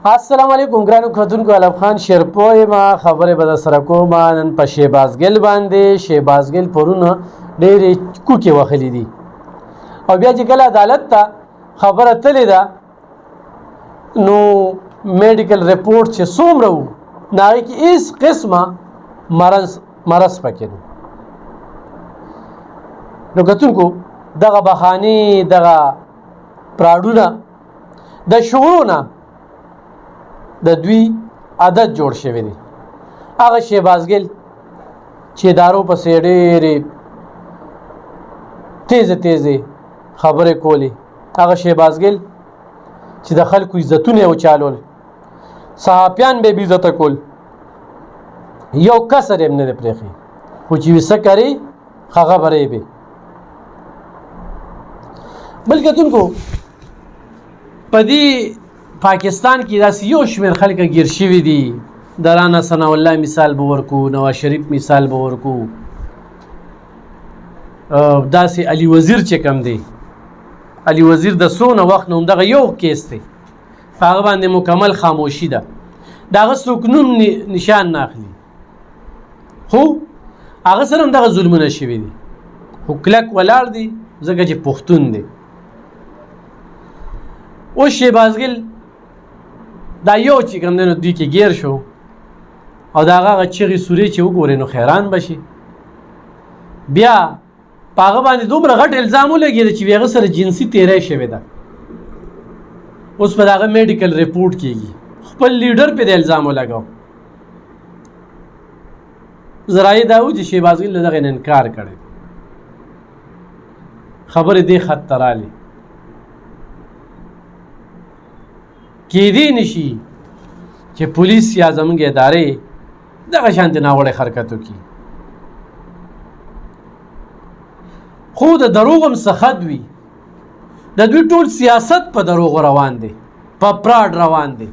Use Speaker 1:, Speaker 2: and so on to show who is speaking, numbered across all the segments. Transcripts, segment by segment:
Speaker 1: السلام علیکم ګرانو کتونکو علم خان شیرپوی ما خبرې به درسره کوم نن په شهبازګل باندې. شهبازګل پرونه ډېرې کوکې وهلې دي او بیا چې کله عدالت ته خبره تللې ده نو میډیکل رپورټ چې څومره وو نو هغې کې هېڅ قسمه مرض پکې نه. نو کتونکو دغه بهانې دغه پراډونه د شعورونه د دوی عادت جوړ شوی دی. هغه شهبازګل چې ادارو پسې ډېرې تیزې خبرې کولې، هغه شهبازګل چې د خلکو عزتونه یې وچالول، صحافیان به یې بېعزته کول، یو کسر یې هم نه دی پرېښی، خو چې وي څه کوي ښه خبرې به. بل کتونکو په دې پاکستان کې داسې یو شمېر خلک ګیر شوي دي. د رانا ثناء الله مثال به ورکو، نواز شریف مثال به ورکو، داسې علي وزیر چې کوم دی، علي وزیر د څونه وخت نه همدغه یو کیس دی، په هغه باندې مکمل خاموشي ده، د هغه څوک نوم نشان نه اخلي، خو هغه سره همدغه ظلمونه شوي دي، خو کلک ولاړ دي ځکه چې پښتون دی. اوس شهبازګل دا یو چې کوم دی نو دوی کې ګیر شو او د هغه چغې سورې چې وګورې نو حیران به شي. بیا په هغه باندې دومره غټ الزام ولګېده چې هغه سره جنسي تیری شوې ده. اوس په د هغه میډیکل رپورټ کېږي، خپل لیډر پې د الزام ولګاو. ذرایع دا و چې شهبازګل له دغه نه انکار کړی، خبرې دې خط ته رالې کېدی نشي چې پولیس یا زموږ ادارې دغه شانتې ناوړه حرکت وکړي. خو د دروغ هم څه حد وي، د دوی ټول سیاست په دروغو روان دی، په پراډ روان دی.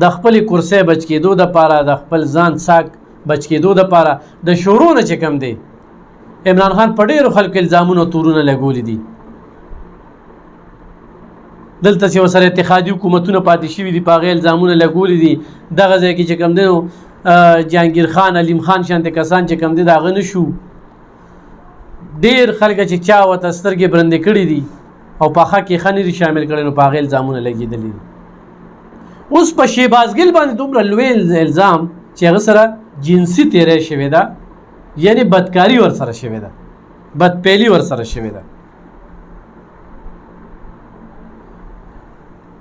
Speaker 1: د خپلې کرسۍ بچ کېدو دپاره، د خپل ځان څاک بچ کېدو دپاره د شورو نه چې کوم دی عمران خان په ډېرو خلکو الزامونه او تورونه لګولي دي. دلته چې ورسره اتحادي حکومتونه پاتې شوي دي په هغې الزامونه لګولي دي. دغه ځای کې چې کوم دی نو جهانګیر خان، علیم خان شانتې کسان چې کوم دی د هغه نه شو. ډېر خلک چې چا ورته سترګې برندې کړي دي او په هغه کې ښه نه دي شامل کړی نو په هغې الزامونه لګېدلي دي. اوس په شهبازګل باندې دومره لوی الزام چې هغه سره جنسي تیری شوې ده، یعنې بدکاري ورسره شوې ده، بدپیلي ورسره شوې ده.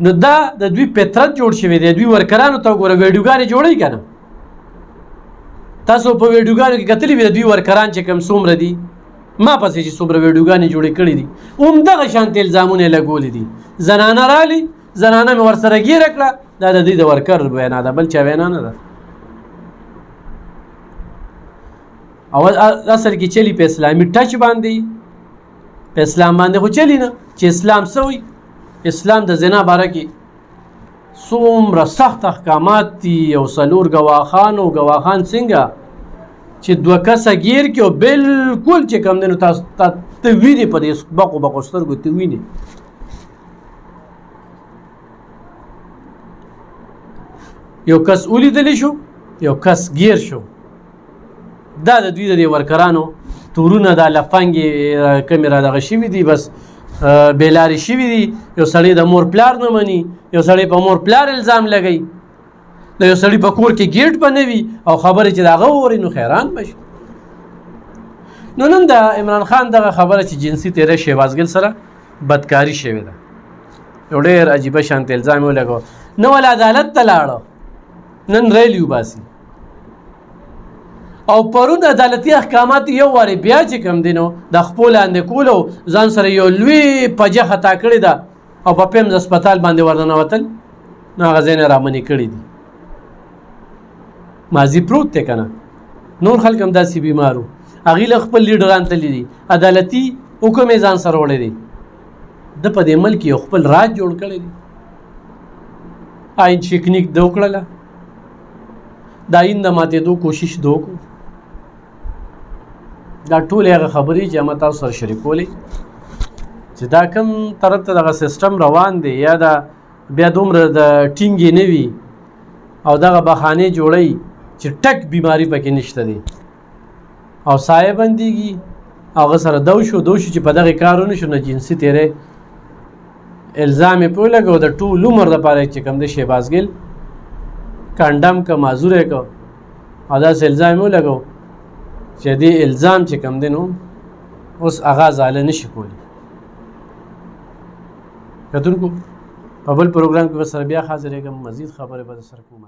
Speaker 1: نو دا د دوی فطرت جوړ شوی دی. دوی ورکرانو ته وګوره، ویډیوګانې جوړوي که نه؟ تاسو په ویډیوګانو کې کتلي وي د دوی ورکران چې کوم څومره دي، ما پسې چې څومره ویډیوګانې جوړې کړي دي همدغه شانتې الزامونه یې لګولي دي. زنانه رالي، زنانه مې ورسره ګیره کړه، دا د دوی د ورکر وینا ده، بل چا وینا نه ده. او اصل کې چلی په اسلامي ټچ باندې، په اسلام باندې خو چلی نه چې اسلام څه وایي. اسلام د زنا باره کې څومره سخت احکامات دي او څلور ګواښان او ګواښان څنګه چې دوه کسه ګیر کړي او بلکل چې کوم دی نو تاسو ته وینې په دې بقو سترګو ته وینې. یو کس ولیدلی شو، یو کس ګیر شو. دا د دوی د دې ورکرانو تورونه دا لفنګې کمې را دغه شوي دي، بس بیلارې شوي دي. یو سړی د مور پلار نه مني، یو سړی په مور پلار الزام لګوي، د یو سړي په کور کې ګیټ به نه وي او خبرې چې د هغه ووري نو حیران به شي. نو نن د عمران خان دغه خبره چې جنسي تیری شهبازګل سره بدکاري شوې ده، یو ډېر عجیبه شانتې الزام یې ولګاوه. نه ول عدالت ته لاړه، نن ریل وباسي. او پرون عدالتي احکامات یو وارې بیا چې کوم دی نو د خپو لاندې کولو ځان سره یو لوی پجه خطا کړې ده او په پیمز هسپتال باندې ورننوتل، نو هغه ځای نه رامنې کړي دي. ماضي پروت دی که نه؟ نور خلک هم داسې بیمار وو، هغوی له خپل لیډران تللي دي، عدالتي حکم یې ځان سره وړی دی. د په دې ملک یو خپل راج جوړ کړی دی. آئین شکنیک ده وکړله، د آئین د ماتېدو کوشش ده وکړو. دا ټولې هغه خبرې چې ما تاسو سره شریکولې چې دا کوم طرف ته دغه سیسټم روان دی یا د بیا دومره د ټینګې نه وي او دغه بخانې جوړوي چې ټک بیماري پکې نشته دی او سایه بندېږي هغه سره دو شو چې په دغه کار ونه شو نه جنسي تیری الزام یې پرې ولګو د ټول عمر دپاره چې کوم دی شهباز ګل کنډم که معذور یې که او داسې الزام یې ولګو چې دې الزام چې کوم دی نو اوس هغه ازاله نشي کولی کتونکو په بل پروګرام کې به سره بیا حاضرېږم مزید خبرې به در سره کوم